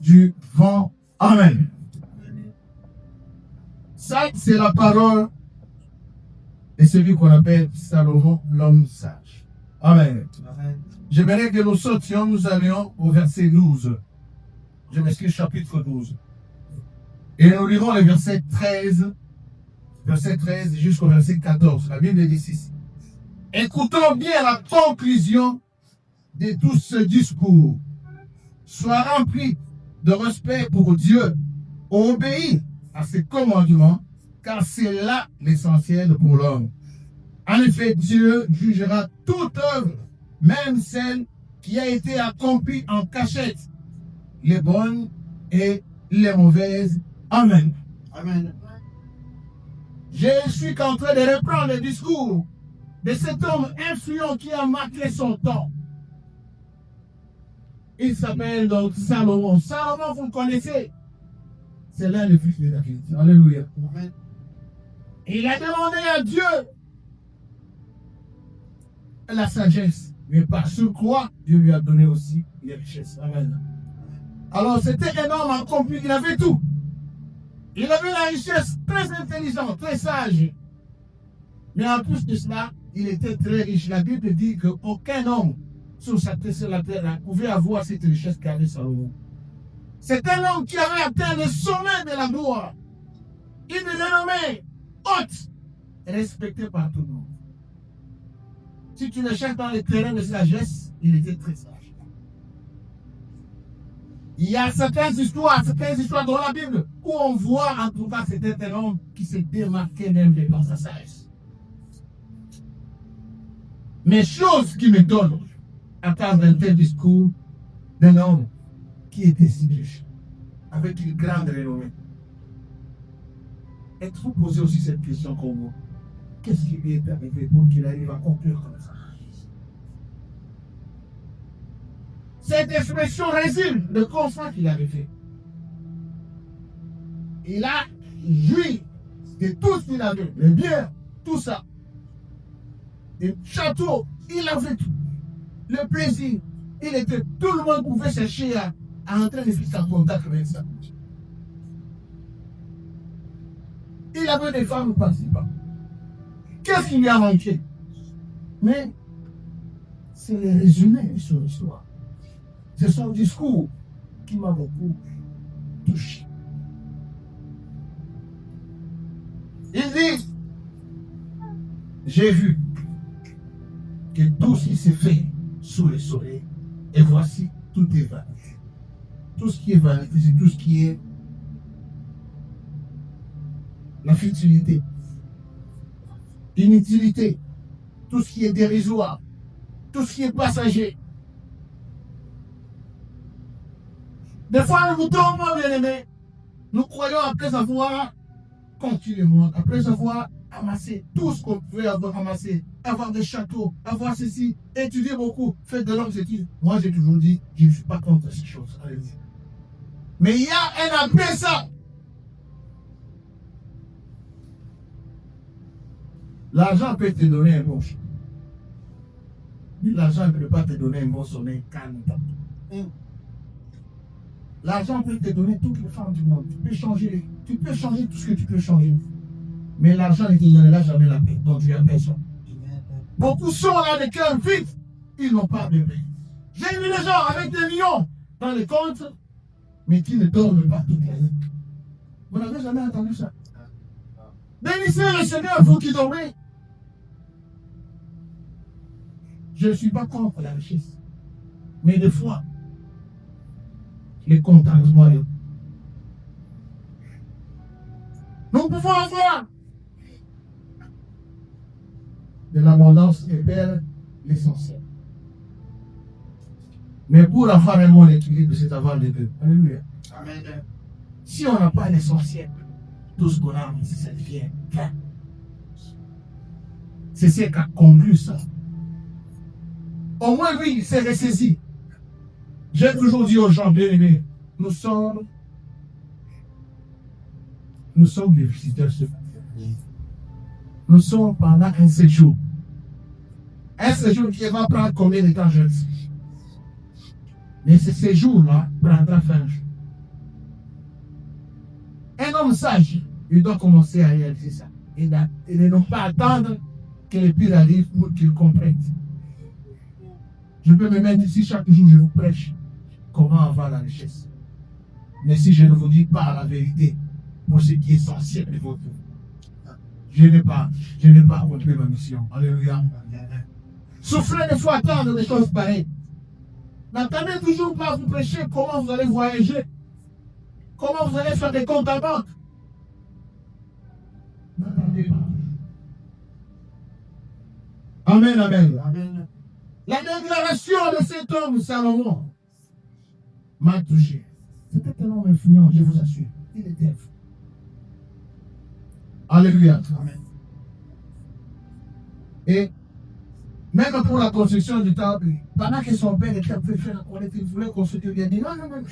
du vent. Amen. Ça, c'est la parole de celui qu'on appelle Salomon, l'homme sage. Amen. J'aimerais que nous sautions, nous allions au verset 12. Je m'excuse, chapitre 12. Et nous lirons le verset 13 jusqu'au verset 14. La Bible dit ceci. Écoutons bien la conclusion de tout ce discours. Sois rempli de respect pour Dieu. Obéis à ses commandements, car c'est là l'essentiel pour l'homme. En effet, Dieu jugera toute œuvre, même celle qui a été accomplie en cachette, les bonnes et les mauvaises. Amen. Amen. Je suis en train de reprendre le discours de cet homme influent qui a marqué son temps. Il s'appelle donc Salomon. Salomon, vous le connaissez. C'est l'un des fils de David. Alléluia. Amen. Il a demandé à Dieu la sagesse. Mais par surcroît, Dieu lui a donné aussi les richesses. Amen. Alors, c'était un homme accompli. Il avait tout. Il avait la richesse, très intelligent, très sage. Mais en plus de cela, il était très riche. La Bible dit qu'aucun homme sur la terre pouvait avoir cette richesse qu'avait Salomon. C'est un homme qui avait atteint le sommet de la gloire. Une renommée haute, respectée par tout le monde. Si tu le cherches dans les terrains de sagesse, il était très sage. Il y a certaines histoires dans la Bible où on voit en tout cas c'était un homme qui s'est démarqué même par sa sagesse. Mais chose qui me donne à entendre un tel discours d'un homme qui était si riche, avec une grande renommée. Êtes-vous posé aussi cette question comme moi? Qu'est-ce qui lui est arrivé pour qu'il arrive à conclure comme ça? Cette expression résume le constat qu'il avait fait. Il a joui de tout ce qu'il avait, le bien, tout ça. Le château, il avait tout. Le plaisir, il était, tout le monde pouvait chercher à entrer en contact avec ça. Il avait des femmes participants. Qu'est-ce qu'il lui a manqué? Mais c'est le résumé de son histoire. C'est son discours qui m'a beaucoup touché. Il dit, j'ai vu que tout ce qui s'est fait sous le soleil, et voici, tout est vanité. Tout ce qui est vanité, c'est tout ce qui est la futilité, l'inutilité, tout ce qui est dérisoire, tout ce qui est passager. Des fois, nous tombons, bien aimés. Nous croyons après avoir continuellement, après avoir amassé tout ce qu'on pouvait avoir amassé, avoir des châteaux, avoir ceci, étudier beaucoup, faire de longues études. Moi, j'ai toujours dit, je ne suis pas contre ces choses. Allez-y. Mais il y a un après ça. L'argent peut te donner un bon chemin. Mais l'argent ne peut pas te donner un bon sommeil calme. L'argent peut te donner toutes les femmes du monde. Tu peux changer tout ce que tu peux changer. Mais l'argent ne te donnera jamais la paix dont tu as besoin. Beaucoup sont là de cœur vide. Ils n'ont pas de paix. J'ai vu des gens avec des millions dans les comptes, mais qui ne dorment pas toute la nuit. Vous n'avez jamais entendu ça? Bénissez le Seigneur, vous qui dormez. Je ne suis pas contre la richesse. Mais des fois, les contentements. Nous pouvons avoir de l'abondance et perdre l'essentiel. Mais pour avoir un bon équilibre, c'est avoir les deux. Alléluia. Amen. Si on n'a pas l'essentiel, tout ce qu'on a, ça devient vain. C'est ce qui a conclu ça. Au moins, lui, il s'est ressaisi. J'ai toujours dit aux gens, bien aimés, nous sommes des visiteurs ce matin. Nous sommes pendant un séjour. Un séjour qui va prendre combien de temps, je ne sais. Mais ce séjour-là prendra fin un jour. homme sage, il doit commencer à réaliser ça. Et ne non pas attendre que les pires arrivent pour qu'il comprenne. Je peux me mettre ici chaque jour, je vous prêche comment avoir la richesse. Mais si je ne vous dis pas la vérité pour ce qui est essentiel de votre vie, je n'ai pas accompli ma mission. Alléluia. Souffrez des fois attendre des choses pareilles. N'attendez toujours pas à vous prêcher comment vous allez voyager, comment vous allez faire des comptes à banque. N'attendez pas. Amen, amen. Amen. La déclaration de cet homme, Salomon, m'a touché. C'était un homme influent, je vous assure. Il était influent. Alléluia. Amen. Et même pour la construction du temple, pendant que son père était en train de faire la collecte, il voulait construire, il a dit non, non, non,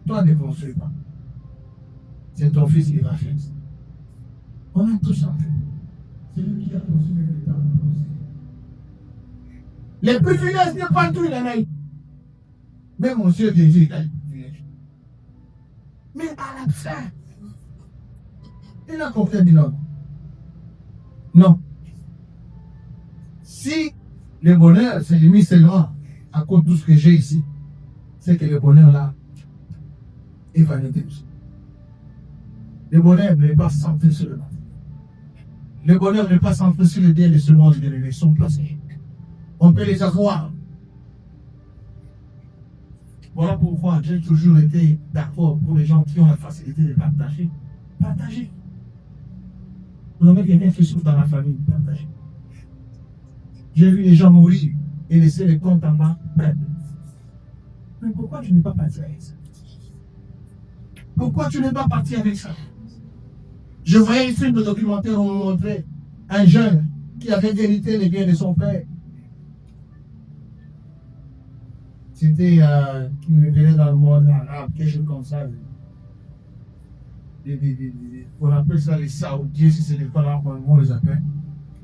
toi ne construis pas. C'est ton fils qui va faire ça. On a tous en fait. C'est lui qui a construit le temple. Les privilèges de partout, il en a eu. Même mon Dieu Jésus, il a eu des privilèges. Mais à la fin, il a compris, il dit non. Non. Si le bonheur s'est limité seulement à cause de tout ce que j'ai ici, c'est que le bonheur là est vanité aussi. Le bonheur n'est pas centré sur le monde. Le bonheur n'est pas centré sur le bien de ce monde, ils sont placés. On peut les avoir. Voilà pourquoi j'ai toujours été d'accord pour les gens qui ont la facilité de partager. Partager. Vous avez quelqu'un qui souffre dans la famille, partagez. J'ai vu les gens mourir et laisser les comptes en bas. Mais pourquoi tu n'es pas parti avec ça? Pourquoi tu n'es pas parti avec ça? Je voyais un film de documentaire où on montrait un jeune qui avait hérité les biens de son père. C'était qui me venait dans le monde arabe, quelque chose comme ça. On appelle ça les Saoudiens, si ce n'est pas là comment on les appelle.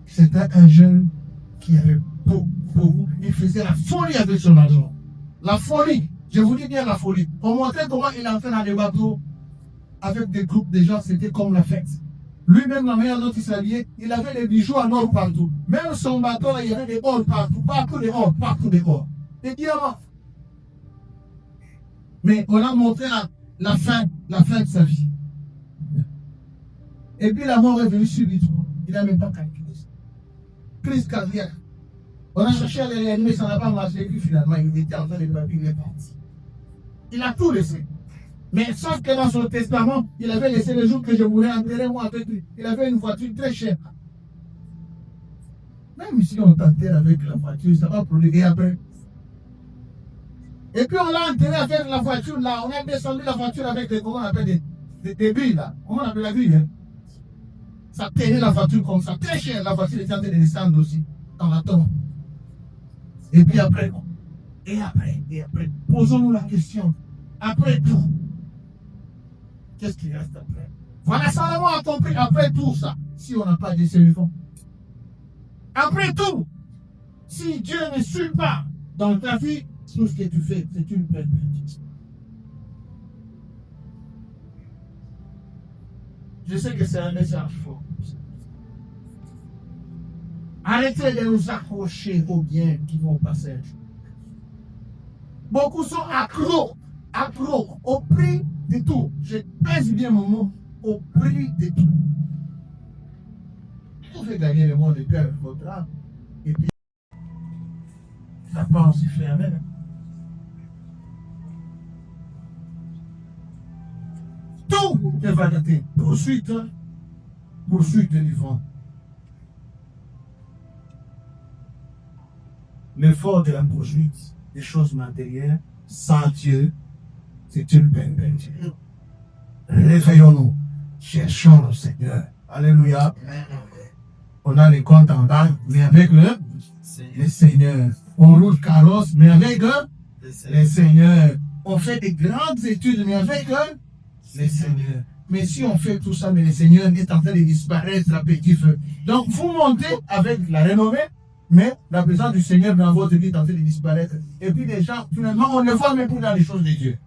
C'était un jeune qui avait beaucoup, il faisait la folie avec son argent. La folie, je vous dis bien la folie. On montrait comment il entrait dans les bateaux avec des groupes de gens, c'était comme la fête. Lui-même, la manière dont il s'habillait, il avait des bijoux en or partout. Même son bateau, là, il y avait des or partout, partout des or. Des diamants. Mais on a montré la fin de sa vie. Et puis la mort est venue subitement. Il n'a même pas calculé ça. Crise cardiaque. On a cherché à les réanimer, ça n'a pas marché. Et puis finalement, il était en train de mourir, il est parti. Il a tout laissé. Mais sauf que dans son testament, il avait laissé le jour que je voulais enterrer moi avec lui. Il avait une voiture très chère. Même si on t'enterre avec la voiture, ça va produire après. Et puis on l'a enterré avec la voiture là. On a descendu la voiture avec des, comment on appelle, des billes là. Comment on appelle la grille, hein? Ça tenait la voiture comme ça. Très cher, la voiture était en train de descendre aussi. Dans la tombe. Et puis après, posons-nous la question. Après tout, qu'est-ce qui reste après? Voilà, Salomon a compris. Après tout ça, si on n'a pas de solution. Après tout, si Dieu ne suit pas dans ta vie, tout ce que tu fais, c'est une peine perdue. Je sais que c'est un message fort. Arrêtez de nous accrocher aux biens qui vont passer. Beaucoup sont accros au prix de tout. Je pèse bien mon mot, au prix de tout. On fait gagner le monde de cœur, votre âme. Et puis, ça part aussi fait amen. Tout est vanité. Poursuite du vent. L'effort de la poursuite des choses matérielles sans Dieu, c'est une peine perdue. Réveillons-nous, cherchons le Seigneur. Alléluia. On a les comptes en banque, mais avec le Seigneur. On roule carrosse, mais avec le Seigneur. On fait des grandes études, mais avec le Seigneur. Mais si on fait tout ça, mais le Seigneur est en train de disparaître à petit feu. Donc vous montez avec la renommée, mais la présence du Seigneur dans votre vie est en train de disparaître. Et puis les gens, finalement, on ne voit même plus dans les choses de Dieu.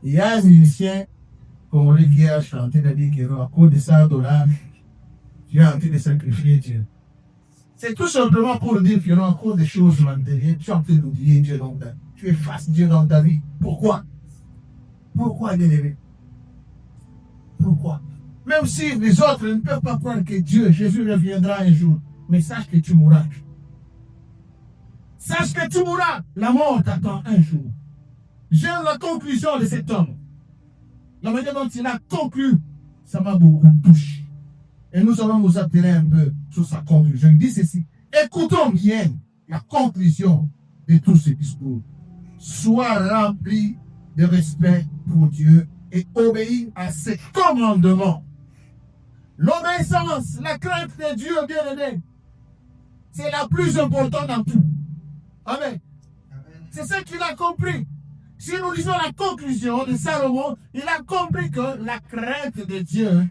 Il y a un musicien Congolais qui a chanté, a dit qu'à cause de $100, tu es en train de sacrifier Dieu. C'est tout simplement pour dire que à cause des choses matérielles, tu es en train d'oublier Dieu dans ta vie. Tu effaces Dieu dans ta vie. Pourquoi? Pourquoi, bien-aimé? Pourquoi? Même si les autres ne peuvent pas croire que Dieu, Jésus reviendra un jour, mais sache que tu mourras. Sache que tu mourras. La mort t'attend un jour. J'aime la conclusion de cet homme. La manière dont il a conclu, ça m'a beaucoup touché. Et nous allons vous attirer un peu sur sa conclusion. Il dit ceci. Écoutons bien la conclusion de tout ce discours. Sois rempli de respect pour Dieu et obéis à ses commandements. L'obéissance, la crainte de Dieu, bien-aimé, c'est la plus importante dans tout. Amen. C'est ce qu'il a compris. Si nous lisons la conclusion de Salomon, il a compris que la crainte de Dieu,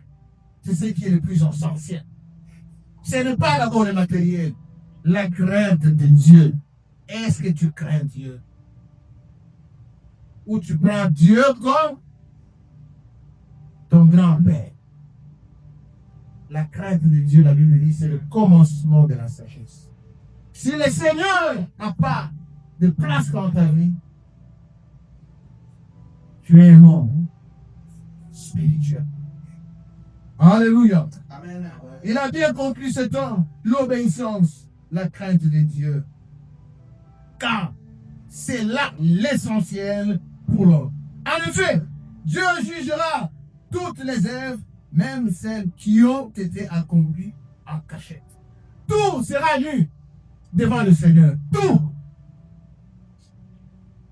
c'est ce qui est le plus essentiel. Ce n'est pas d'abord le matériel. La crainte de Dieu. Est-ce que tu crains Dieu? Ou tu prends Dieu comme ton grand-père? La crainte de Dieu, la Bible dit, c'est le commencement de la sagesse. Si le Seigneur n'a pas de place dans ta vie, tu es un homme spirituel. Alléluia. Amen. Il a bien conclu ce temps, l'obéissance, la crainte de Dieu. Car c'est là l'essentiel pour l'homme. En effet, Dieu jugera toutes les œuvres, même celles qui ont été accomplies en cachette. Tout sera nu devant le Seigneur. Tout.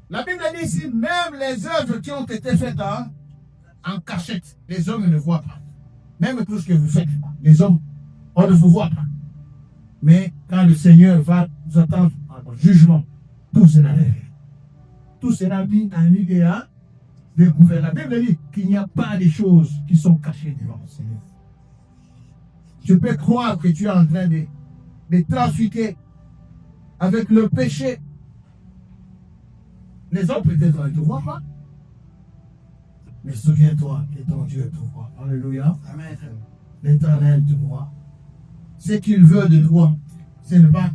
La Bible dit ici, même les œuvres qui ont été faites en cachette, les hommes ne voient pas. Même tout ce que vous faites, les hommes, on ne vous voit pas. Mais quand le Seigneur va nous attendre en jugement, tout sera révélé. Tout sera mis en nu et à découvert. La Bible dit qu'il n'y a pas de choses qui sont cachées devant le Seigneur. Je peux croire que tu es en train de trafiquer avec le péché. Les hommes peut-être ne te voient pas. Mais souviens-toi que ton Dieu te voit. Alléluia. Amen. L'Éternel te voit. Ce qu'il veut de toi, ce n'est pas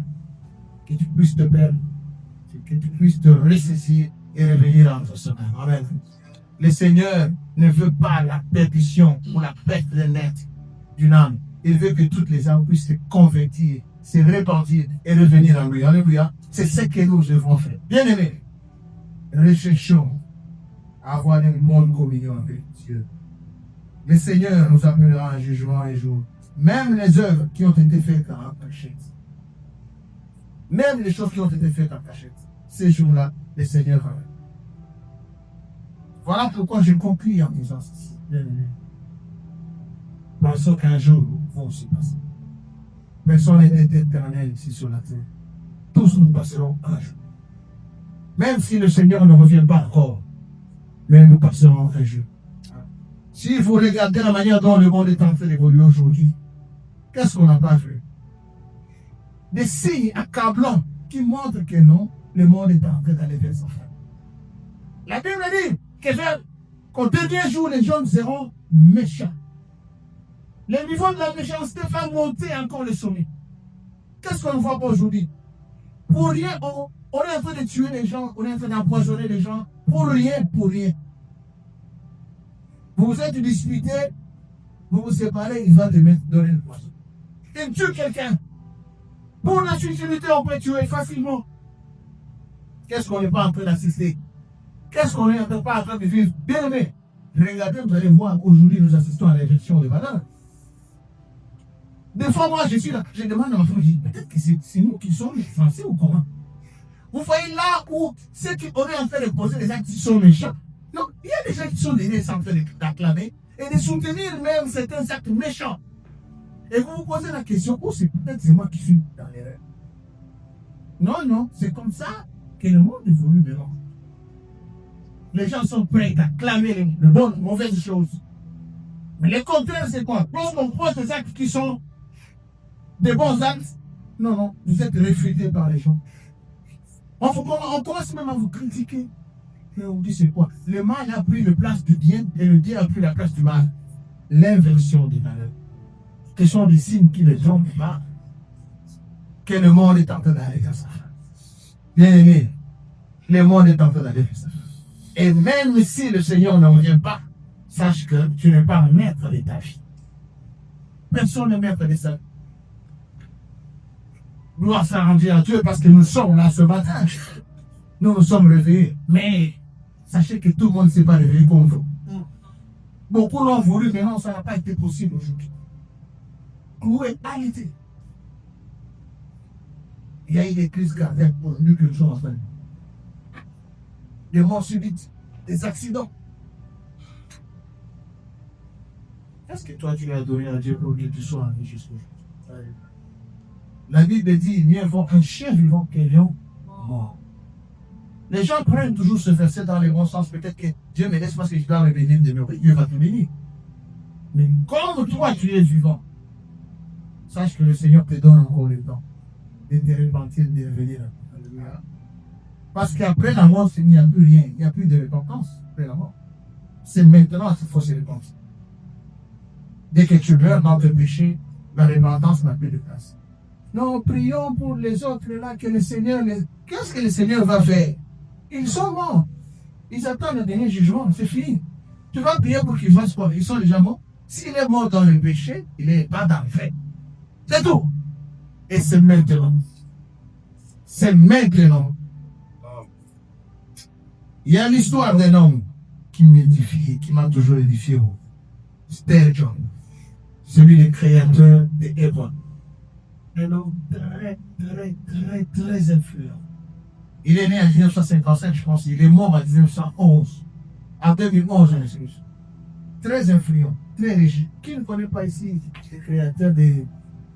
que tu puisses te perdre, c'est que tu puisses te ressaisir et revenir en ton sommeil. Amen. Le Seigneur ne veut pas la perdition ou la perte de net d'une âme. Il veut que toutes les âmes puissent se convertir, se repentir et revenir en lui. Alléluia. C'est ce que nous devons faire. Bien aimés, recherchons à avoir une bonne communion avec Dieu. Le Seigneur nous appellera en jugement un jour. Même les œuvres qui ont été faites en cachette. Même les choses qui ont été faites en cachette. Ces jours-là, le Seigneur va. Voilà pourquoi je conclue en disant ceci. Pensons qu'un jour va aussi passer. Personne n'est éternel ici sur la terre. Tous nous passerons un jour. Même si le Seigneur ne revient pas encore, mais nous passerons un jour. Si vous regardez la manière dont le monde est en train d'évoluer aujourd'hui, qu'est-ce qu'on n'a pas vu? Des signes accablants qui montrent que non, le monde est en train d'aller vers sa fin. La Bible dit qu'au dernier jour, les gens seront méchants. Le niveau de la méchanceté va monter encore le sommet. Qu'est-ce qu'on ne voit pas aujourd'hui? Pour rien, on est en train de tuer les gens, on est en train d'empoisonner les gens, pour rien, pour rien. Vous vous êtes disputé, vous vous séparez, il va te mettre donner le poison. Il tue quelqu'un. Pour la subtilité, on peut tuer facilement. Qu'est-ce qu'on n'est pas en train d'assister? Qu'est-ce qu'on n'est pas en train de vivre? Bien aimé, regardez, vous allez voir qu'aujourd'hui, nous assistons à l'injection de valeurs. Des fois, moi, je suis là, je demande à ma femme, je dis, peut-être que c'est nous qui sommes les Français ou comment? Vous voyez là où ceux qui auraient en train de poser des actes qui sont méchants. Non, il y a des gens qui sont derrière sans faire d'acclamer et de soutenir même certains actes méchants. Et vous vous posez la question, oh, c'est peut-être c'est moi qui suis dans l'erreur. Non, non, c'est comme ça que le monde évolue maintenant. Les gens sont prêts à clamer les bonnes, mauvaises choses. Mais le contraire, c'est quoi? Lorsqu'on pose des actes qui sont des bons actes, non, non, vous êtes réfutés par les gens. On commence même à vous critiquer. on dit c'est quoi? Le mal a pris la place du bien et le bien a pris la place du mal. L'inversion des valeurs. Ce sont des signes qui les ont pas. Que le monde est en train d'aller vers ça. Bien aimé, le monde est en train d'aller vers ça. Et même si le Seigneur n'en vient pas, sache que tu n'es pas un maître de ta vie. Personne n'est maître de ça. Gloire s'arranger à Dieu parce que nous sommes là ce matin. Nous nous sommes réveillés. Mais sachez que tout le monde ne s'est pas réveillé comme vous. Beaucoup l'ont voulu, mais non, ça n'a pas été possible aujourd'hui. Cloué, arrêtez. Il y a eu des crises cardiaques pour mieux que le jour en fait. Des morts subites, des accidents. Est-ce que toi tu as donné à Dieu pour que tu sois en vie jusqu'au jour? La Bible dit, mieux vaut un chien vivant qu'un lion mort. Les gens prennent toujours ce verset dans les bons sens. Peut-être que Dieu me laisse parce que je dois me bénir de me Dieu va te bénir. Mais comme toi tu es vivant, sache que le Seigneur te donne encore le temps de te repentir, de revenir. Alléluia. Parce qu'après la mort, il n'y a plus rien. Il n'y a plus de repentance après la mort. C'est maintenant qu'il faut se repentir. Dès que tu meurs dans tes péchés, la repentance n'a plus de place. Non, prions pour les autres là, que le Seigneur... Qu'est-ce que le Seigneur va faire? Ils sont morts. Ils attendent le dernier jugement, c'est fini. Tu vas prier pour qu'ils fassent quoi? Ils sont déjà morts. S'il est mort dans le péché, il n'est pas dans le fait. C'est tout. Et c'est maintenant. C'est maintenant. Il y a l'histoire d'un homme qui m'édifie, qui m'a toujours édifié. Spurgeon. Celui le créateur de Hebron. Un homme très influent. Il est né en 1955, je pense. Il est mort en 1911. En 2011, je suis. Très influent, très riche. Qui ne connaît pas ici le créateur de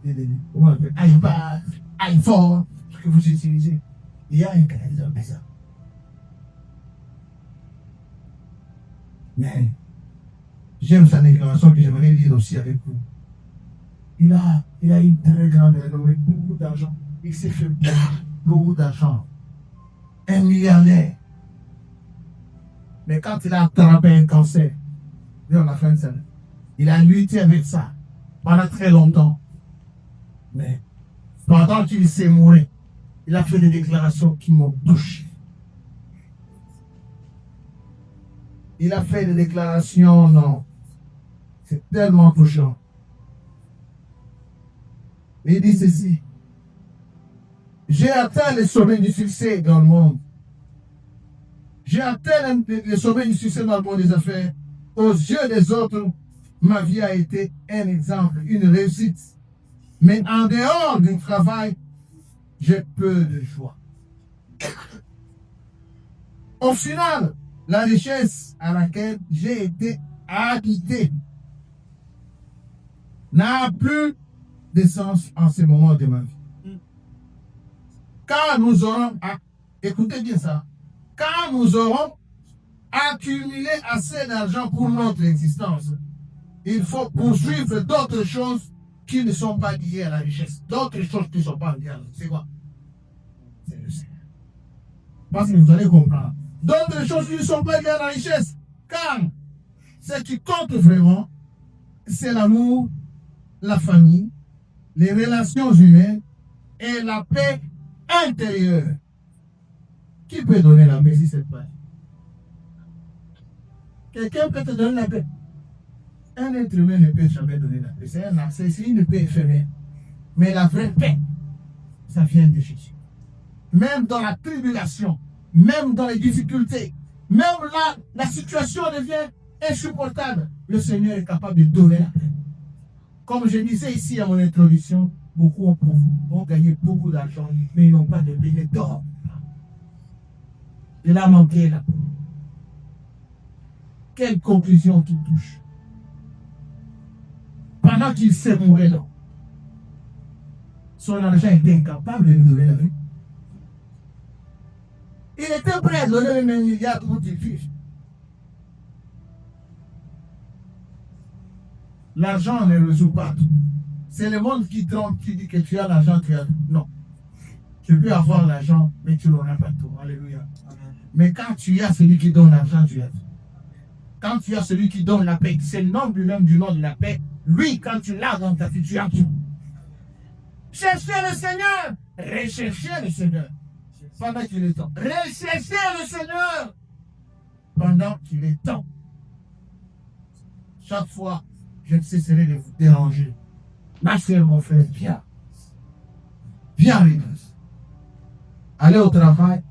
iPad, iPhone, ce que vous utilisez? Il y a un créateur de ça. Mais j'aime sa déclaration que j'aimerais lire aussi avec vous. Il a une très grande renommée, beaucoup d'argent. Il s'est fait beaucoup d'argent. Un milliardaire. Mais quand il a attrapé un cancer, vers la fin de sa vie, il a lutté avec ça pendant très longtemps. Mais pendant qu'il s'est mouru, il a fait des déclarations qui m'ont touché. Il a fait des déclarations, non. C'est tellement touchant. Il dit ceci. J'ai atteint le sommet du succès dans le monde. J'ai atteint le sommet du succès dans le monde des affaires. Aux yeux des autres, ma vie a été un exemple, une réussite. Mais en dehors du travail, j'ai peu de joie. Au final, la richesse à laquelle j'ai été habité n'a plus de sens en ce moment de ma vie. Quand nous aurons, écoutez bien ça, quand nous aurons accumulé assez d'argent pour notre existence, il faut poursuivre d'autres choses qui ne sont pas liées à la richesse. D'autres choses qui ne sont pas liées à la richesse. C'est quoi? C'est le Seigneur. Parce que vous allez comprendre. D'autres choses qui ne sont pas liées à la richesse. Car ce qui compte vraiment, c'est l'amour, la famille, les relations humaines et la paix intérieure. Qui peut donner la paix si c'est pas? Quelqu'un peut te donner la paix. Un être humain ne peut jamais donner la paix. C'est une paix éphémère. Mais la vraie paix, ça vient de Jésus. Même dans la tribulation, même dans les difficultés, même là, la situation devient insupportable. Le Seigneur est capable de donner la paix. Comme je disais ici à mon introduction, beaucoup ont gagné beaucoup d'argent, mais ils n'ont pas de paix, ils ne dorment pas. Il a manqué la paix. Quelle conclusion tout touche? Pendant qu'il s'est mouru là, son argent était incapable de lui donner la vie. Il était prêt à donner même 1 milliard pour qu'il vive. L'argent ne résout pas tout. C'est le monde qui trompe, qui dit que tu as l'argent, tu as tout. Non. Tu peux avoir l'argent, mais tu n'auras pas tout. Alléluia. Amen. Mais quand tu as celui qui donne l'argent, tu as tout. Quand tu as celui qui donne la paix, c'est le nom lui-même du nom de la paix. Lui, quand tu l'as dans ta vie, tu as tout. Cherchez le Seigneur. Recherchez le Seigneur. Pendant qu'il est temps. Recherchez le Seigneur. Pendant qu'il est temps. Chaque fois, je ne cesserai de vous déranger. Ma soeur, mon frère, viens. Viens avec nous. Allez au travail,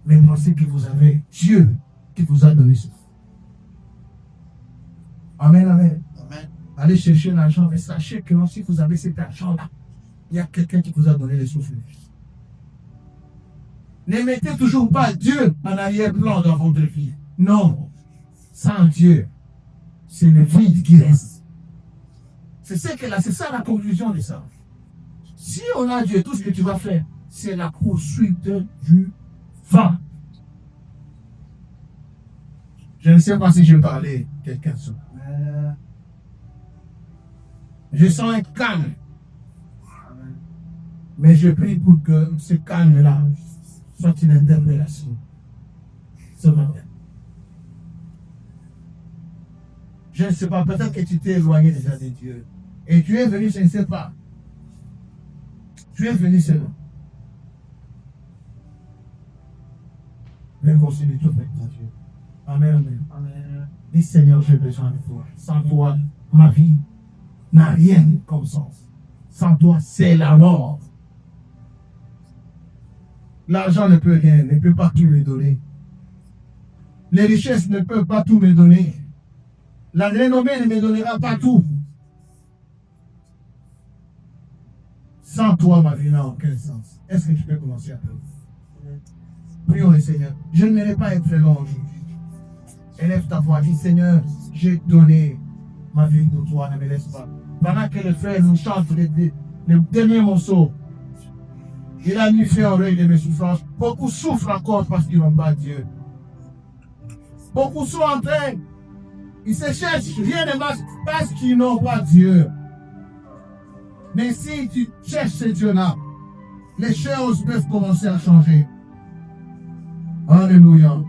mais pensez que vous avez Dieu qui vous a donné ça. Amen, amen. Amen. Allez chercher l'argent, mais sachez que si vous avez cet argent-là, il y a quelqu'un qui vous a donné les souffles. Ne mettez toujours pas Dieu en arrière-plan dans votre vie. Non. Sans Dieu, c'est le vide qui reste. C'est ça la conclusion de ça. Si on a Dieu, tout ce que tu vas faire, c'est la poursuite du vent. Je ne sais pas si je parlais quelqu'un de ça. Je sens un calme. Mais je prie pour que ce calme-là soit une interpellation ce matin. Je ne sais pas, peut-être que tu t'es éloigné déjà de Dieu. Et tu es venu, je ne sais pas. Tu es venu seulement. Réconcilie tout avec ton Dieu. Amen, amen. Amen. Dis Seigneur, j'ai besoin de toi. Sans toi, ma vie n'a rien comme sens. Sans toi, c'est la mort. L'argent ne peut rien, ne peut pas tout me donner. Les richesses ne peuvent pas tout me donner. La renommée ne me donnera pas tout. Sans toi, ma vie n'a aucun sens. Est-ce que tu peux commencer à prier? Prions le Seigneur. Je ne vais pas être très long aujourd'hui. Élève ta voix, dis Seigneur, j'ai donné ma vie pour toi, ne me laisse pas. Pendant que le frère nous chante le dernier morceau, il a mis fin au règne de mes souffrances. Beaucoup souffrent encore parce qu'ils n'ont pas Dieu. Beaucoup sont en train, ils se cherchent, rien ne marche parce qu'ils n'ont pas Dieu. Mais si tu cherches ce Dieu-là, les choses peuvent commencer à changer. Alléluia.